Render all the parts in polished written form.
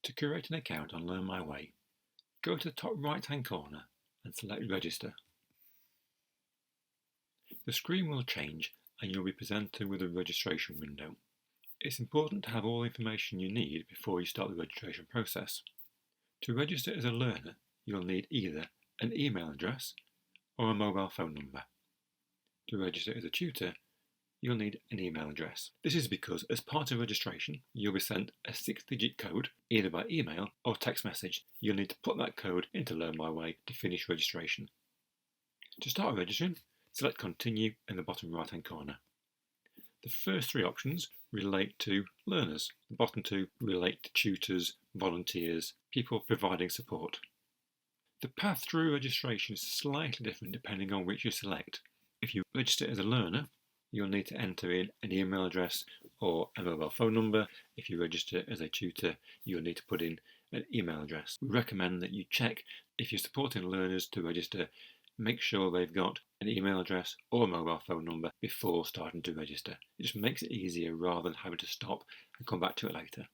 To create an account on Learn My Way, go to the top right hand corner and select Register. The screen will change and you'll be presented with a registration window. It's important to have all the information you need before you start the registration process. To register as a learner, you'll need either an email address or a mobile phone number. To register as a tutor, you'll need an email address. This is because as part of registration, you'll be sent a 6-digit code, either by email or text message. You'll need to put that code into Learn My Way to finish registration. To start registering, select Continue in the bottom right hand corner. The first three options relate to learners. The bottom two relate to tutors, volunteers, people providing support. The path through registration is slightly different depending on which you select. If you register as a learner, you'll need to enter in an email address or a mobile phone number. If you register as a tutor, you'll need to put in an email address. We recommend that you check if you're supporting learners to register. Make sure they've got an email address or a mobile phone number before starting to register. It just makes it easier rather than having to stop and come back to it later.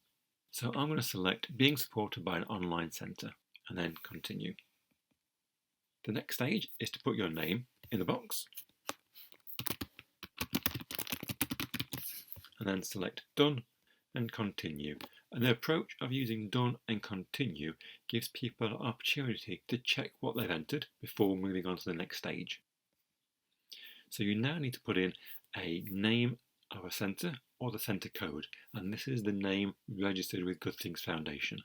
So I'm going to select being supported by an online centre and then continue. The next stage is to put your name in the box and then select Done and Continue. And the approach of using Done and Continue gives people an opportunity to check what they've entered before moving on to the next stage. So you now need to put in a name of a centre or the centre code, and this is the name registered with Good Things Foundation.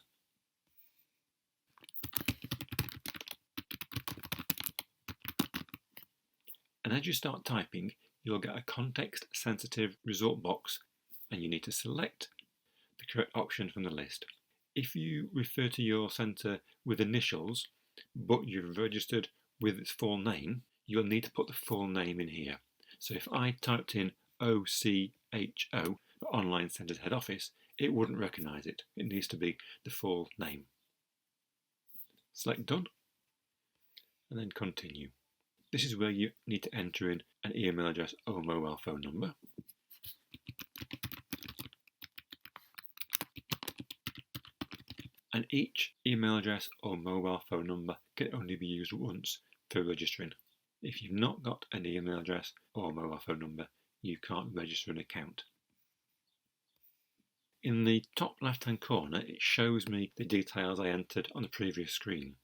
And as you start typing, you'll get a context-sensitive result box and you need to select the correct option from the list. If you refer to your centre with initials, but you've registered with its full name, you'll need to put the full name in here. So if I typed in OCHO for Online Centres Head Office, it wouldn't recognise it. It needs to be the full name. Select Done and then Continue. This is where you need to enter in an email address or mobile phone number. And each email address or mobile phone number can only be used once for registering. If you've not got an email address or mobile phone number, you can't register an account. In the top left hand corner, it shows me the details I entered on the previous screen.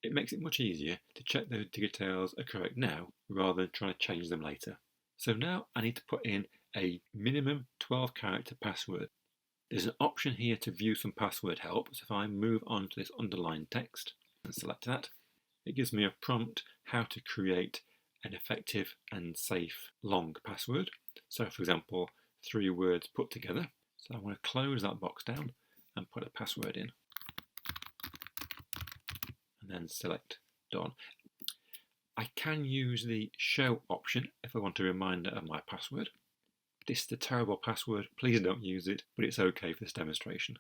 It makes it much easier to check those details are correct now rather than trying to change them later. So now I need to put in a minimum 12-character password. There's an option here to view some password help, so if I move on to this underlined text and select that, it gives me a prompt how to create an effective and safe long password. So for example, 3 words put together. So I want to close that box down and put a password in. And then select Done. I can use the Show option if I want a reminder of my password. This is a terrible password, please don't use it, but it's okay for this demonstration.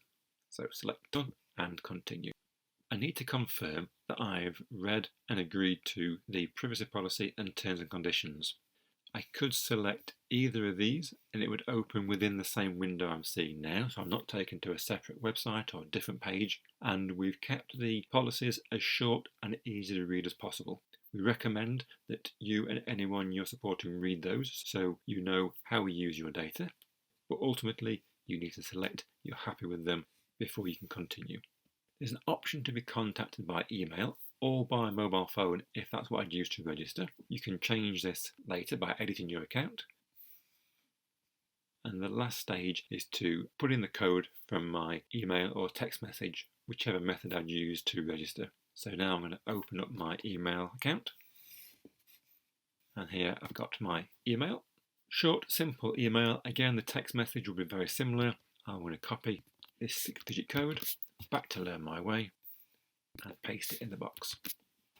So select Done and Continue. I need to confirm that I've read and agreed to the privacy policy and terms and conditions. I could select either of these and it would open within the same window I'm seeing now, so I'm not taken to a separate website or a different page, and we've kept the policies as short and easy to read as possible. We recommend that you and anyone you're supporting read those so you know how we use your data, but ultimately you need to select you're happy with them before you can continue. There's an option to be contacted by email or by mobile phone if that's what I'd use to register. You can change this later by editing your account. And the last stage is to put in the code from my email or text message, whichever method I'd use to register. So now I'm going to open up my email account. And here I've got my email. Short, simple email. Again, the text message will be very similar. I'm going to copy this 6-digit code back to Learn My Way and paste it in the box.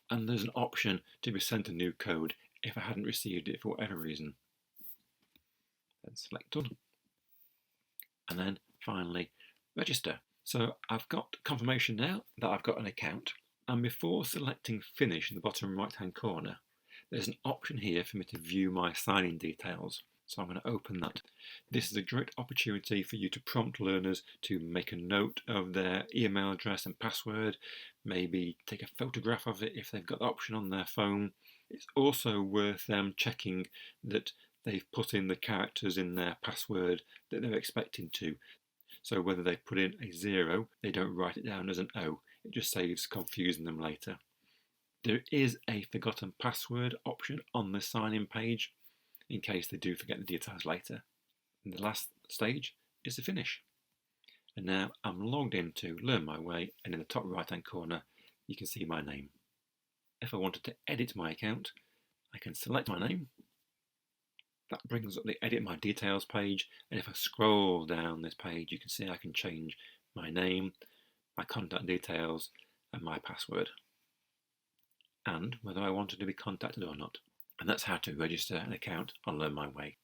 And there's an option to be sent a new code if I hadn't received it for whatever reason. Then select Done. And then finally register. So I've got confirmation now that I've got an account. And before selecting Finish in the bottom right hand corner, there's an option here for me to view my sign-in details. So I'm going to open that. This is a great opportunity for you to prompt learners to make a note of their email address and password, maybe take a photograph of it if they've got the option on their phone. It's also worth them checking that they've put in the characters in their password that they're expecting to. So whether they put in a 0, they don't write it down as an O. It just saves confusing them later. There is a forgotten password option on the sign-in page in case they do forget the details later. And the last stage is to finish. And now I'm logged into Learn My Way, and in the top right hand corner you can see my name. If I wanted to edit my account, I can select my name. That brings up the Edit My Details page, and if I scroll down this page you can see I can change my name, my contact details and my password, and whether I wanted to be contacted or not. And that's how to register an account on Learn My Way.